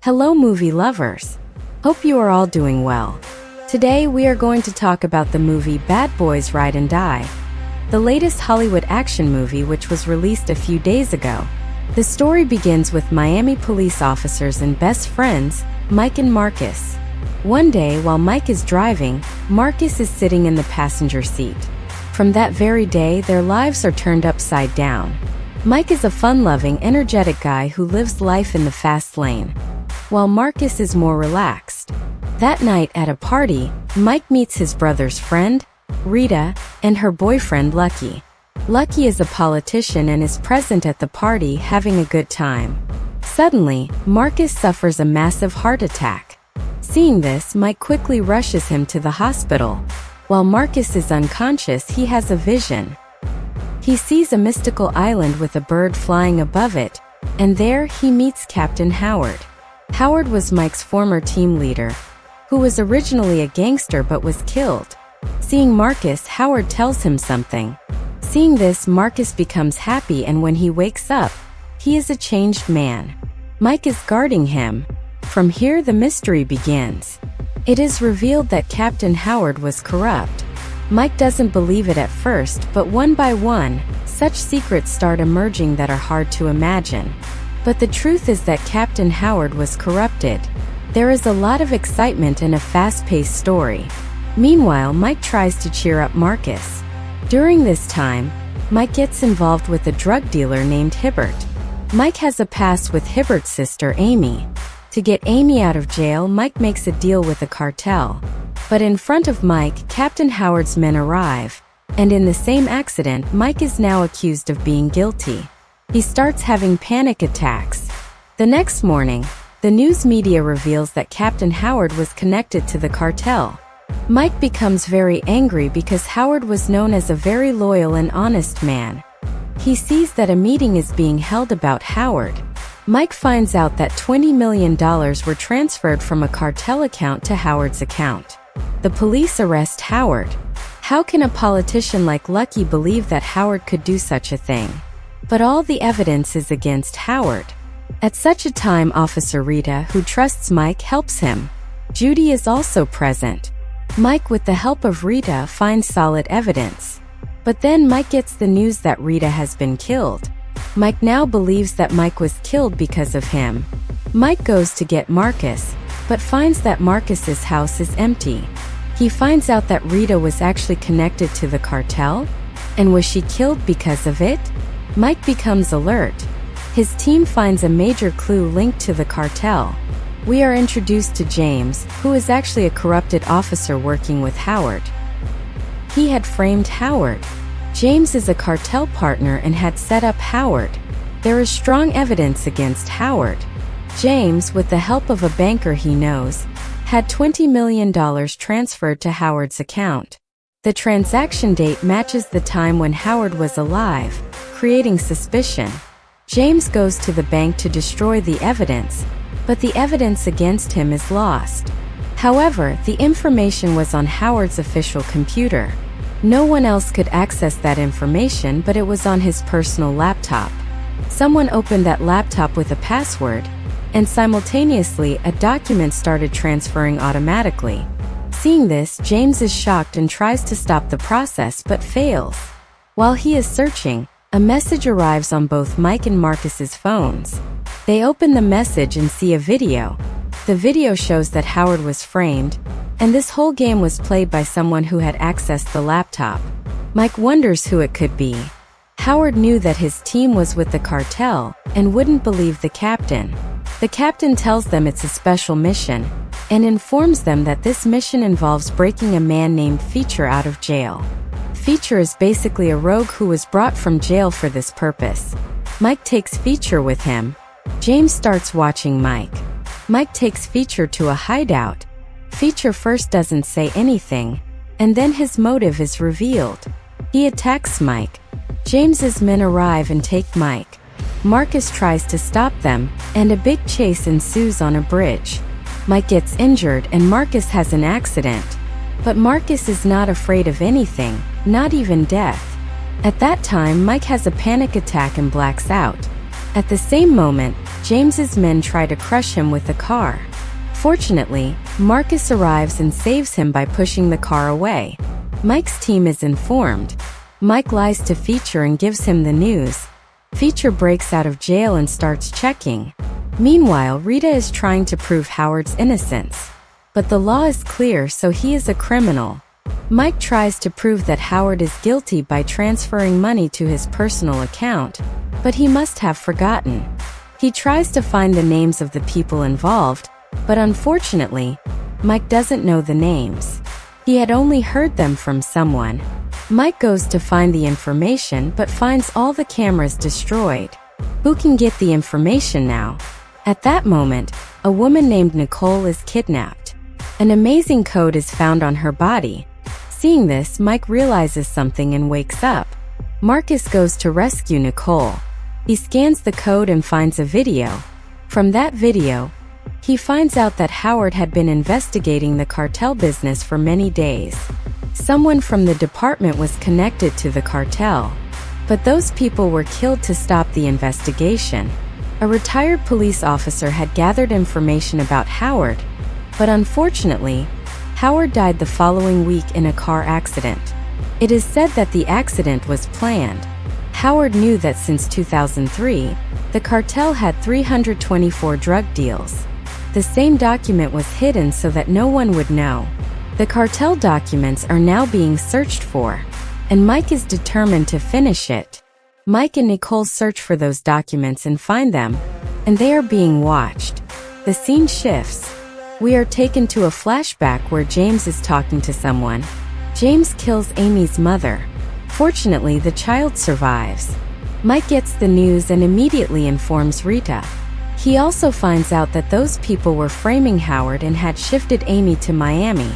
Hello movie lovers! Hope you are all doing well. Today we are going to talk about the movie Bad Boys Ride and Die, the latest Hollywood action movie which was released a few days ago. The story begins with Miami police officers and best friends, Mike and Marcus. One day while Mike is driving, Marcus is sitting in the passenger seat. From that very day, their lives are turned upside down. Mike is a fun-loving, energetic guy who lives life in the fast lane, while Marcus is more relaxed. That night at a party, Mike meets his brother's friend, Rita, and her boyfriend Lucky. Lucky is a politician and is present at the party having a good time. Suddenly, Marcus suffers a massive heart attack. Seeing this, Mike quickly rushes him to the hospital. While Marcus is unconscious, he has a vision. He sees a mystical island with a bird flying above it, and there he meets Captain Howard. Howard was Mike's former team leader, who was originally a gangster but was killed. Seeing Marcus, Howard tells him something. Seeing this, Marcus becomes happy, and when he wakes up, he is a changed man. Mike is guarding him. From here the mystery begins. It is revealed that Captain Howard was corrupt. Mike doesn't believe it at first, but one by one, such secrets start emerging that are hard to imagine. But the truth is that Captain Howard was corrupted. There is a lot of excitement and a fast-paced story. Meanwhile, Mike tries to cheer up Marcus. During this time, Mike gets involved with a drug dealer named Hibbert. Mike has a past with Hibbert's sister Amy. To get Amy out of jail, Mike makes a deal with the cartel. But in front of Mike, Captain Howard's men arrive, and in the same accident, Mike is now accused of being guilty. He starts having panic attacks. The next morning, the news media reveals that Captain Howard was connected to the cartel. Mike becomes very angry because Howard was known as a very loyal and honest man. He sees that a meeting is being held about Howard. Mike finds out that $20 million were transferred from a cartel account to Howard's account. The police arrest Howard. How can a politician like Lucky believe that Howard could do such a thing? But all the evidence is against Howard. At such a time, Officer Rita, who trusts Mike, helps him. Judy is also present. Mike, with the help of Rita, finds solid evidence. But then Mike gets the news that Rita has been killed. Mike now believes that Mike was killed because of him. Mike goes to get Marcus, but finds that Marcus's house is empty. He finds out that Rita was actually connected to the cartel, and was she killed because of it? Mike becomes alert. His team finds a major clue linked to the cartel. We are introduced to James, who is actually a corrupted officer working with Howard. He had framed Howard. James is a cartel partner and had set up Howard. There is strong evidence against Howard. James, with the help of a banker he knows, had $20 million transferred to Howard's account. The transaction date matches the time when Howard was alive, creating suspicion. James goes to the bank to destroy the evidence, but the evidence against him is lost. However, the information was on Howard's official computer. No one else could access that information, but it was on his personal laptop. Someone opened that laptop with a password, and simultaneously, a document started transferring automatically. Seeing this, James is shocked and tries to stop the process but fails. While he is searching, a message arrives on both Mike and Marcus's phones. They open the message and see a video. The video shows that Howard was framed, and this whole game was played by someone who had accessed the laptop. Mike wonders who it could be. Howard knew that his team was with the cartel, and wouldn't believe the captain. The captain tells them it's a special mission, and informs them that this mission involves breaking a man named Feature out of jail. Feature is basically a rogue who was brought from jail for this purpose. Mike takes Feature with him. James starts watching Mike. Mike takes Feature to a hideout. Feature first doesn't say anything, and then his motive is revealed. He attacks Mike. James's men arrive and take Mike. Marcus tries to stop them, and a big chase ensues on a bridge. Mike gets injured and Marcus has an accident. But Marcus is not afraid of anything, not even death. At that time, Mike has a panic attack and blacks out. At the same moment, James's men try to crush him with the car. Fortunately, Marcus arrives and saves him by pushing the car away. Mike's team is informed. Mike lies to Feature and gives him the news. Feature breaks out of jail and starts checking. Meanwhile, Rita is trying to prove Howard's innocence. But the law is clear, so he is a criminal. Mike tries to prove that Howard is guilty by transferring money to his personal account, but he must have forgotten. He tries to find the names of the people involved, but unfortunately, Mike doesn't know the names. He had only heard them from someone. Mike goes to find the information but finds all the cameras destroyed. Who can get the information now? At that moment, a woman named Nicole is kidnapped. An amazing code is found on her body. Seeing this, Mike realizes something and wakes up. Marcus goes to rescue Nicole. He scans the code and finds a video. From that video, he finds out that Howard had been investigating the cartel business for many days. Someone from the department was connected to the cartel, but those people were killed to stop the investigation. A retired police officer had gathered information about Howard, but unfortunately, Howard died the following week in a car accident. It is said that the accident was planned. Howard knew that since 2003, the cartel had 324 drug deals. The same document was hidden so that no one would know. The cartel documents are now being searched for, and Mike is determined to finish it. Mike and Nicole search for those documents and find them, and they are being watched. The scene shifts. We are taken to a flashback where James is talking to someone. James kills Amy's mother. Fortunately, the child survives. Mike gets the news and immediately informs Rita. He also finds out that those people were framing Howard and had shifted Amy to Miami.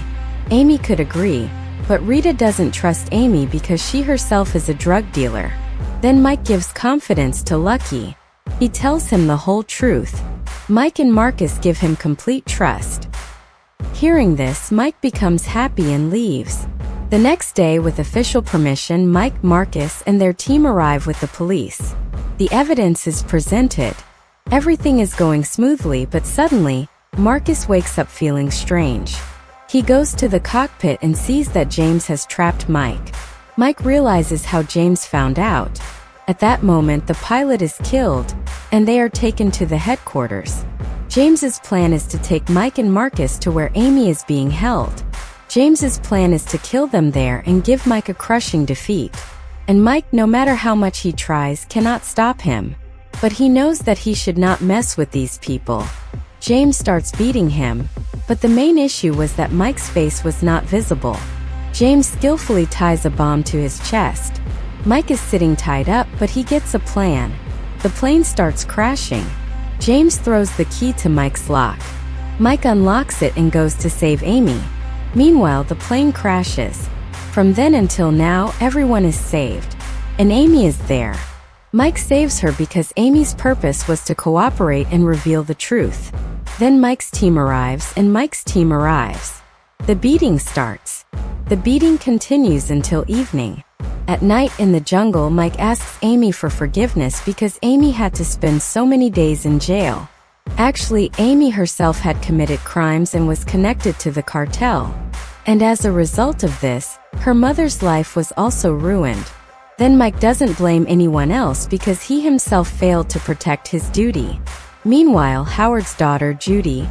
Amy could agree, but Rita doesn't trust Amy because she herself is a drug dealer. Then Mike gives confidence to Lucky. He tells him the whole truth. Mike and Marcus give him complete trust. Hearing this, Mike becomes happy and leaves. The next day, with official permission, Mike, Marcus, and their team arrive with the police. The evidence is presented. Everything is going smoothly, but suddenly, Marcus wakes up feeling strange. He goes to the cockpit and sees that James has trapped Mike. Mike realizes how James found out. At that moment, the pilot is killed, and they are taken to the headquarters. James's plan is to take Mike and Marcus to where Amy is being held. James's plan is to kill them there and give Mike a crushing defeat. And Mike, no matter how much he tries, cannot stop him. But he knows that he should not mess with these people. James starts beating him, but the main issue was that Mike's face was not visible. James skillfully ties a bomb to his chest. Mike is sitting tied up, but he gets a plan. The plane starts crashing. James throws the key to Mike's lock. Mike unlocks it and goes to save Amy. Meanwhile, the plane crashes. From then until now, everyone is saved. And Amy is there. Mike saves her because Amy's purpose was to cooperate and reveal the truth. Then Mike's team arrives, and Mike's team arrives. The beating starts. The beating continues until evening. At night in the jungle, Mike asks Amy for forgiveness because Amy had to spend so many days in jail. Actually, Amy herself had committed crimes and was connected to the cartel. And as a result of this, her mother's life was also ruined. Then Mike doesn't blame anyone else because he himself failed to protect his duty. Meanwhile, Howard's daughter, Judy,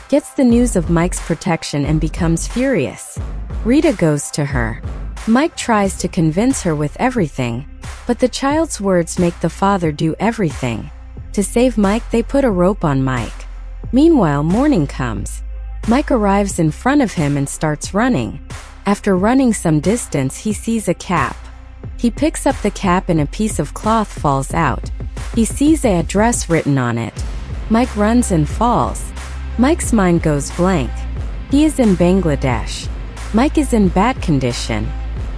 gets the news of Mike's protection and becomes furious. Rita goes to her. Mike tries to convince her with everything, but the child's words make the father do everything. To save Mike, they put a rope on Mike. Meanwhile, morning comes. Mike arrives in front of him and starts running. After running some distance, he sees a cap. He picks up the cap and a piece of cloth falls out. He sees an address written on it. Mike runs and falls. Mike's mind goes blank. He is in Bangladesh. Mike is in bad condition.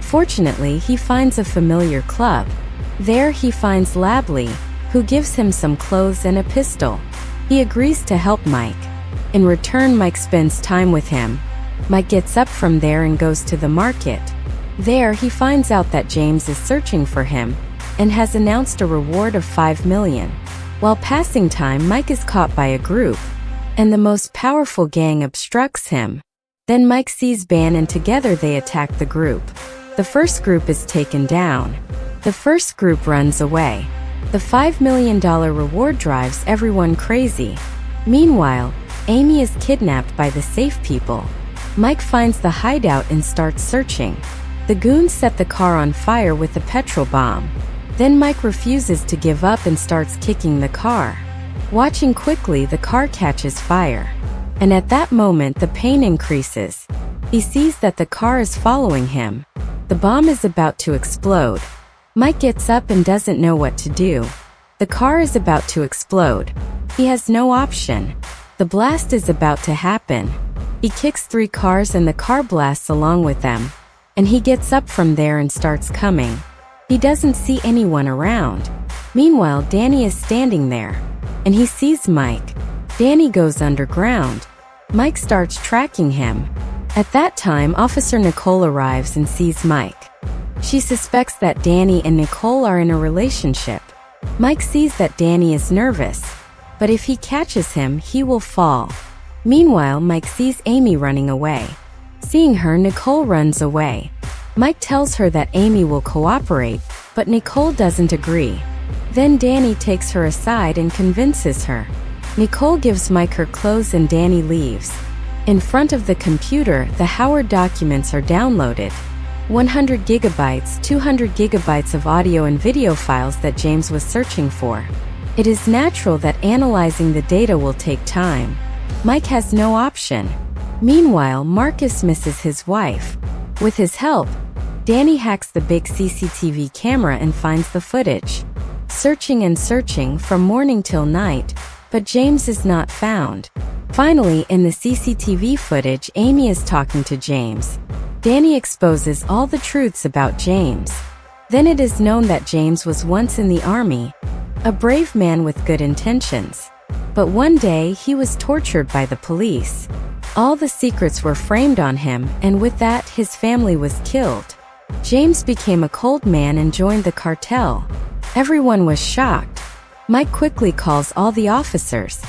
Fortunately, he finds a familiar club. There he finds Labley, who gives him some clothes and a pistol. He agrees to help Mike. In return, Mike spends time with him. Mike gets up from there and goes to the market. There he finds out that James is searching for him and has announced a reward of $5 million. While passing time, Mike is caught by a group, and the most powerful gang obstructs him. Then Mike sees Ban and together they attack the group. The first group is taken down. The first group runs away. The $5 million reward drives everyone crazy. Meanwhile, Amy is kidnapped by the safe people. Mike finds the hideout and starts searching. The goons set the car on fire with a petrol bomb. Then Mike refuses to give up and starts kicking the car. Watching quickly, the car catches fire. And at that moment, the pain increases. He sees that the car is following him. The bomb is about to explode. Mike gets up and doesn't know what to do. The car is about to explode. He has no option. The blast is about to happen. He kicks 3 cars and the car blasts along with them. And he gets up from there and starts coming. He doesn't see anyone around. Meanwhile, Danny is standing there. And he sees Mike. Danny goes underground. Mike starts tracking him. At that time, Officer Nicole arrives and sees Mike. She suspects that Danny and Nicole are in a relationship. Mike sees that Danny is nervous, but if he catches him, he will fall. Meanwhile, Mike sees Amy running away. Seeing her, Nicole runs away. Mike tells her that Amy will cooperate, but Nicole doesn't agree. Then Danny takes her aside and convinces her. Nicole gives Mike her clothes and Danny leaves. In front of the computer, the Howard documents are downloaded. 100 gigabytes, 200 gigabytes of audio and video files that James was searching for. It is natural that analyzing the data will take time. Mike has no option. Meanwhile, Marcus misses his wife. With his help, Danny hacks the big CCTV camera and finds the footage. Searching and searching from morning till night, but James is not found. Finally, in the CCTV footage, Amy is talking to James. Danny exposes all the truths about James. Then it is known that James was once in the army, a brave man with good intentions. But one day, he was tortured by the police. All the secrets were framed on him, and with that, his family was killed. James became a cold man and joined the cartel. Everyone was shocked. Mike quickly calls all the officers.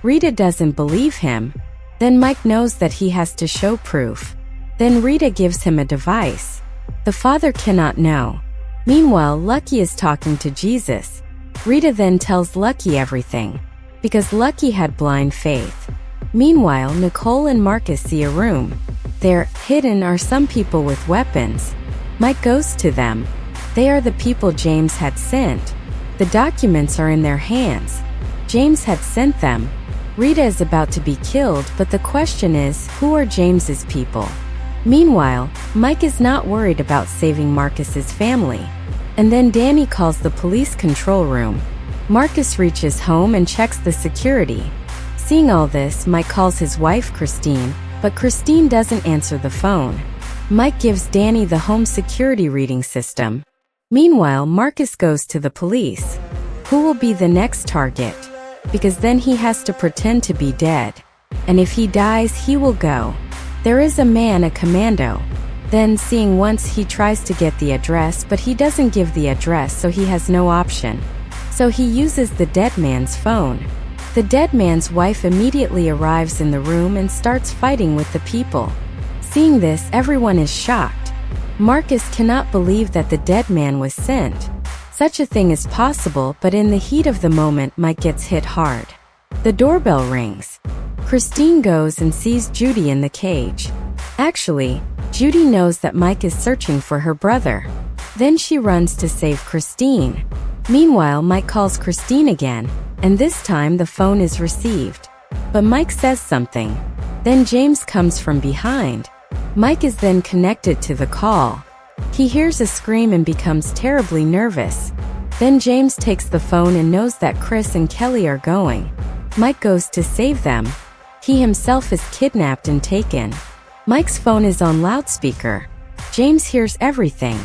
Rita doesn't believe him. Then Mike knows that he has to show proof. Then Rita gives him a device. The father cannot know. Meanwhile, Lucky is talking to Jesus. Rita then tells Lucky everything, because Lucky had blind faith. Meanwhile, Nicole and Marcus see a room. There, hidden, are some people with weapons. Mike goes to them. They are the people James had sent. The documents are in their hands. James had sent them. Rita is about to be killed, but the question is, who are James's people? Meanwhile, Mike is not worried about saving Marcus's family. And then Danny calls the police control room. Marcus reaches home and checks the security. Seeing all this, Mike calls his wife Christine, but Christine doesn't answer the phone. Mike gives Danny the home security reading system. Meanwhile, Marcus goes to the police. Who will be the next target? Because then he has to pretend to be dead. And if he dies, he will go. There is a man, a commando. Then, seeing once, he tries to get the address, but he doesn't give the address, so he has no option. So he uses the dead man's phone. The dead man's wife immediately arrives in the room and starts fighting with the people. Seeing this, everyone is shocked. Marcus cannot believe that the dead man was sent. Such a thing is possible, but in the heat of the moment, Mike gets hit hard. The doorbell rings. Christine goes and sees Judy in the cage. Actually, Judy knows that Mike is searching for her brother. Then she runs to save Christine. Meanwhile, Mike calls Christine again, and this time the phone is received. But Mike says something. Then James comes from behind. Mike is then connected to the call. He hears a scream and becomes terribly nervous. Then James takes the phone and knows that Chris and Kelly are going. Mike goes to save them. He himself is kidnapped and taken. Mike's phone is on loudspeaker. James hears everything.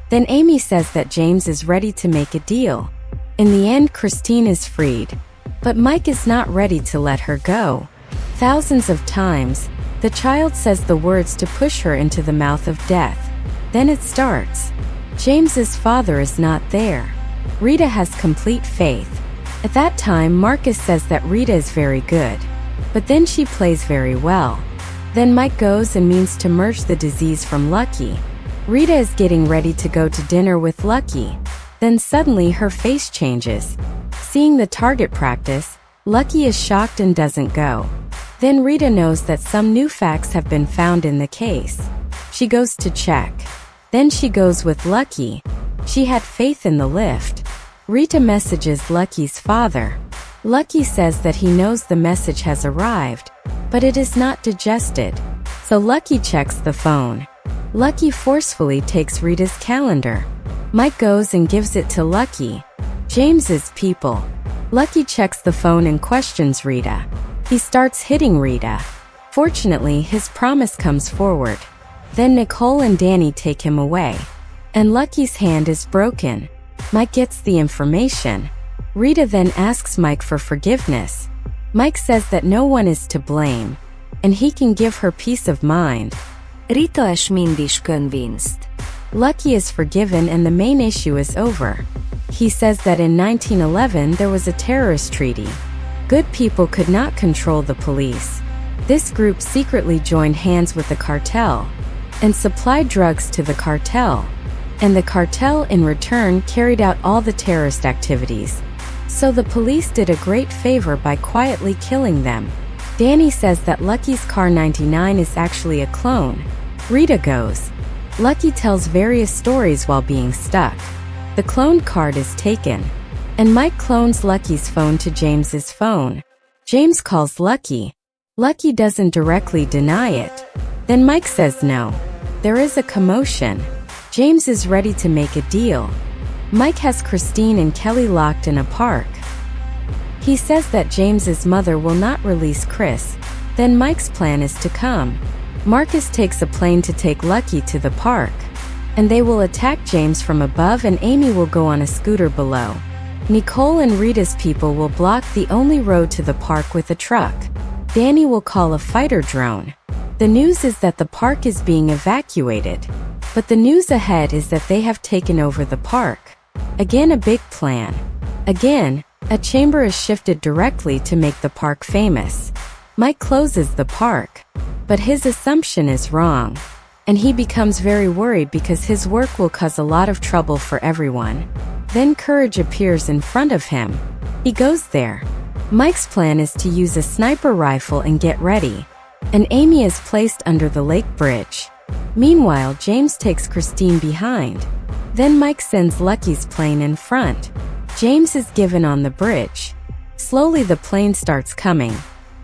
Then Amy says that James is ready to make a deal. In the end, Christine is freed. But Mike is not ready to let her go. Thousands of times, the child says the words to push her into the mouth of death. Then it starts. James's father is not there. Rita has complete faith. At that time, Marcus says that Rita is very good, but then she plays very well. Then Mike goes and means to merge the disease from Lucky. Rita is getting ready to go to dinner with Lucky. Then suddenly her face changes. Seeing the target practice, Lucky is shocked and doesn't go. Then Rita knows that some new facts have been found in the case. She goes to check. Then she goes with Lucky. She had faith in the lift. Rita messages Lucky's father. Lucky says that he knows the message has arrived, but it is not digested. So Lucky checks the phone. Lucky forcefully takes Rita's calendar. Mike goes and gives it to Lucky. James's people. Lucky checks the phone and questions Rita. He starts hitting Rita. Fortunately, his promise comes forward. Then Nicole and Danny take him away. And Lucky's hand is broken. Mike gets the information. Rita then asks Mike for forgiveness. Mike says that no one is to blame, and he can give her peace of mind. Rita és mind is convinced. Lucky is forgiven and the main issue is over. He says that in 1911 there was a terrorist treaty. Good people could not control the police. This group secretly joined hands with the cartel and supplied drugs to the cartel. And the cartel in return carried out all the terrorist activities. So the police did a great favor by quietly killing them. Danny says that Lucky's car 99 is actually a clone. Rita goes. Lucky tells various stories while being stuck. The cloned card is taken, and Mike clones Lucky's phone to James's phone. James calls Lucky. Lucky doesn't directly deny it. Then Mike says no. There is a commotion. James is ready to make a deal. Mike has Christine and Kelly locked in a park. He says that James's mother will not release Chris. Then Mike's plan is to come. Marcus takes a plane to take Lucky to the park. And they will attack James from above and Amy will go on a scooter below. Nicole and Rita's people will block the only road to the park with a truck. Danny will call a fighter drone. The news is that the park is being evacuated. But the news ahead is that they have taken over the park. Again, a big plan. Again, a chamber is shifted directly to make the park famous. Mike closes the park. But his assumption is wrong. And he becomes very worried because his work will cause a lot of trouble for everyone. Then Courage appears in front of him. He goes there. Mike's plan is to use a sniper rifle and get ready. And Amy is placed under the lake bridge. Meanwhile, James takes Christine behind. Then Mike sends Lucky's plane in front. James is given on the bridge. Slowly the plane starts coming.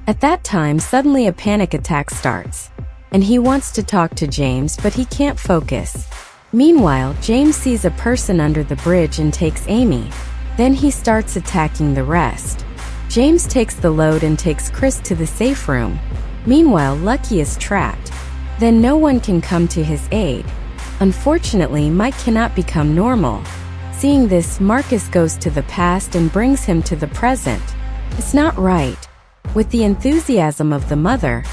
At that time, suddenly a panic attack starts. And he wants to talk to James, but he can't focus. Meanwhile, James sees a person under the bridge and takes Amy. Then he starts attacking the rest. James takes the load and takes Chris to the safe room. Meanwhile, Lucky is trapped. Then no one can come to his aid. Unfortunately, Mike cannot become normal. Seeing this, Marcus goes to the past and brings him to the present. It's not right. With the enthusiasm of the mother,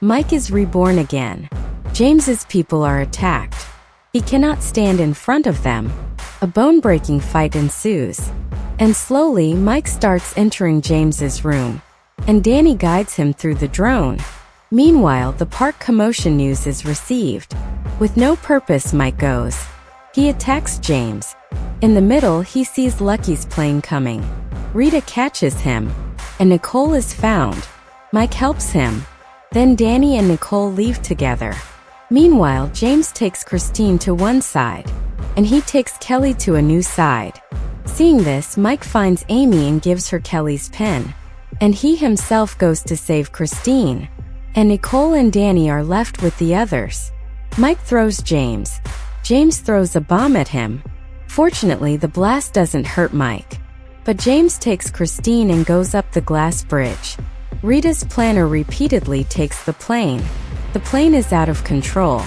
Mike is reborn again. James's people are attacked. He cannot stand in front of them. A bone-breaking fight ensues. And slowly, Mike starts entering James's room. And Danny guides him through the drone. Meanwhile, the park commotion news is received. With no purpose, Mike goes. He attacks James. In the middle, he sees Lucky's plane coming. Rita catches him. And Nicole is found. Mike helps him. Then Danny and Nicole leave together. Meanwhile, James takes Christine to one side. And he takes Kelly to a new side. Seeing this, Mike finds Amy and gives her Kelly's pen. And he himself goes to save Christine. And Nicole and Danny are left with the others. Mike throws James. James throws a bomb at him. Fortunately, the blast doesn't hurt Mike. But James takes Christine and goes up the glass bridge. Rita's planner repeatedly takes the plane. The plane is out of control.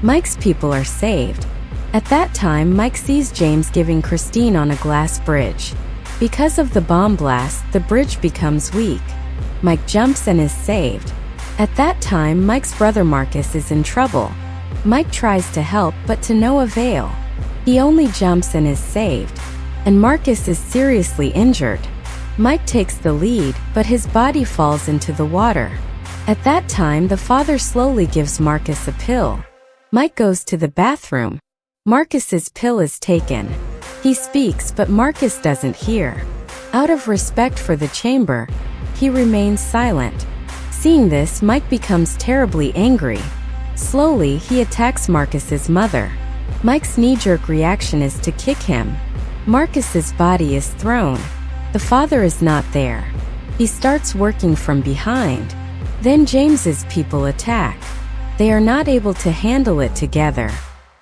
Mike's people are saved. At that time, Mike sees James giving Christine on a glass bridge. Because of the bomb blast, the bridge becomes weak. Mike jumps and is saved. At that time, Mike's brother Marcus is in trouble. Mike tries to help, but to no avail. He only jumps and is saved. And Marcus is seriously injured. Mike takes the lead, but his body falls into the water. At that time, the father slowly gives Marcus a pill. Mike goes to the bathroom. Marcus's pill is taken. He speaks, but Marcus doesn't hear. Out of respect for the chamber, he remains silent. Seeing this, Mike becomes terribly angry. Slowly, he attacks Marcus's mother. Mike's knee-jerk reaction is to kick him. Marcus's body is thrown. The father is not there. He starts working from behind. Then James's people attack. They are not able to handle it together.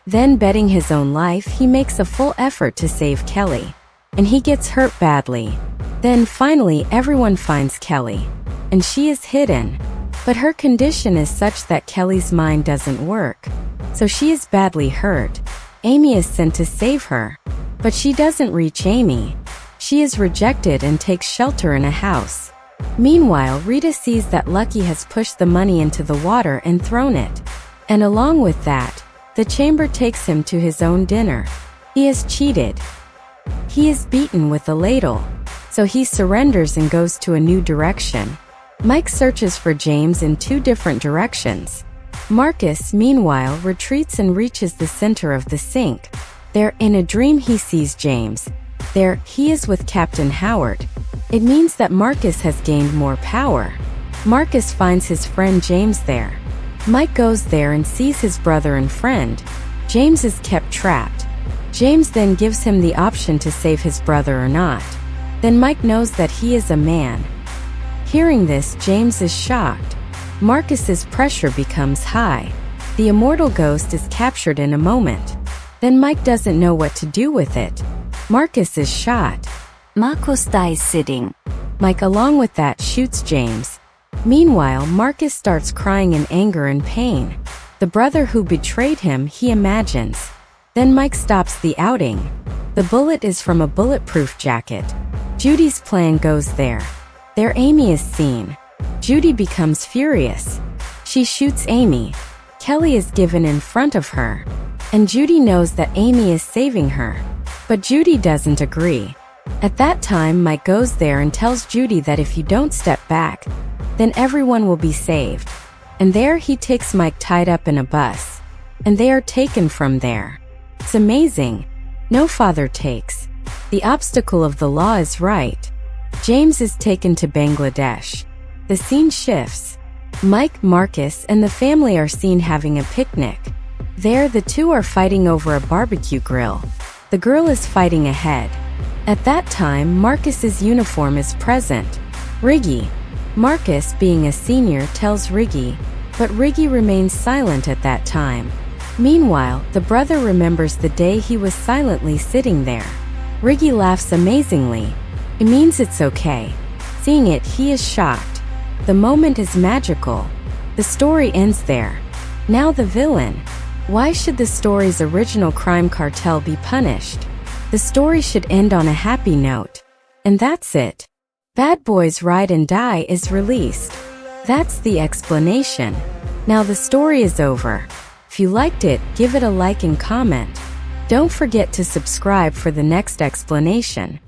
Then, betting his own life, he makes a full effort to save Kelly. And he gets hurt badly. Then finally everyone finds Kelly. And she is hidden. But her condition is such that Kelly's mind doesn't work. So she is badly hurt. Amy is sent to save her. But she doesn't reach Amy. She is rejected and takes shelter in a house. Meanwhile, Rita sees that Lucky has pushed the money into the water and thrown it. And along with that, the chamber takes him to his own dinner. He is cheated. He is beaten with a ladle. So he surrenders and goes to a new direction. Mike searches for James in 2 different directions. Marcus, meanwhile, retreats and reaches the center of the sink. There, in a dream, he sees James. There, he is with Captain Howard. It means that Marcus has gained more power. Marcus finds his friend James there. Mike goes there and sees his brother and friend. James is kept trapped. James then gives him the option to save his brother or not. Then Mike knows that he is a man. Hearing this, James is shocked. Marcus's pressure becomes high. The immortal ghost is captured in a moment. Then Mike doesn't know what to do with it. Marcus is shot. Marcus dies sitting. Mike, along with that, shoots James. Meanwhile, Marcus starts crying in anger and pain. The brother who betrayed him, he imagines. Then Mike stops the outing. The bullet is from a bulletproof jacket. Judy's plan goes there. There Amy is seen. Judy becomes furious. She shoots Amy. Kelly is given in front of her. And Judy knows that Amy is saving her. But Judy doesn't agree. At that time, Mike goes there and tells Judy that if you don't step back, then everyone will be saved. And there he takes Mike tied up in a bus. And they are taken from there. It's amazing. No father takes. The obstacle of the law is right. James is taken to Bangladesh. The scene shifts. Mike, Marcus, and the family are seen having a picnic. There, the two are fighting over a barbecue grill. The girl is fighting ahead. At that time, Marcus's uniform is present. Riggy. Marcus, being a senior, tells Riggy, but Riggy remains silent at that time. Meanwhile, the brother remembers the day he was silently sitting there. Riggy laughs amazingly. It means it's okay. Seeing it, he is shocked. The moment is magical. The story ends there. Now the villain. Why should the story's original crime cartel be punished? The story should end on a happy note. And that's it. Bad Boys Ride and Die is released. That's the explanation. Now the story is over. If you liked it, give it a like and comment. Don't forget to subscribe for the next explanation.